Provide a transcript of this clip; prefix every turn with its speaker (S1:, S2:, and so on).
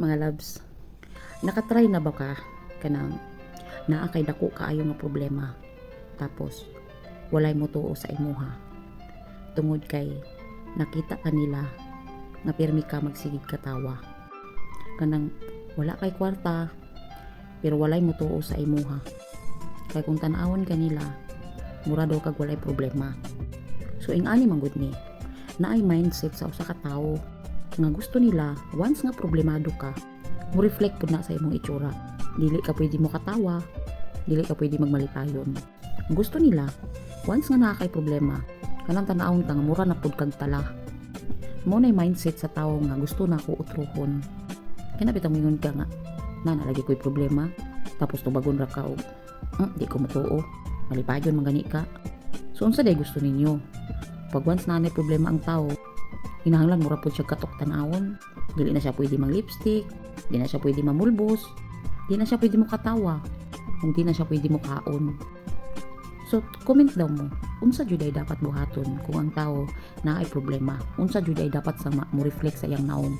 S1: Mga loves, nakatry na ba ka kanang naa kay dako kaayo nga problema tapos walay motuo sa imuha tungod kay nakita kanila nga pirmi ka magsigig katawa kanang wala kay kwarta pero walay motuo sa imuha kay kung tan-awon kanila mura daw kag walay problema. So ingani man gud ni naay mindset sa usa ka tawo nga gusto nila once nga problemado ka mo reflect pud na sa imong itsura, dili ka pwede mo katawa, dili ka pwede magmalikayon. Ang gusto nila once nga naa kay problema kanang tan-awon ta nga mura na pud kag tala. Mo nay mindset sa tawo nga gusto na ko utrohon. Kaya bitang mingon ka nga na nalagi ko'y problema tapos tubagon ra ka og di ko matuo, malipayon man gani ka. So unsa day gusto ninyo? Pag once na nay problema ang tawo, hinahanglan mura pud siya katok tan-awon, dili na siya pwede mang lipstick, di na siya pwede mamulbos, di na siya pwede mo katawa, kung di na siya pwede mo kaon. So comment daw mo, unsa jud ay dapat buhaton kung ang tao na ay problema, unsa jud ay dapat sa mo reflect sa iyang naong.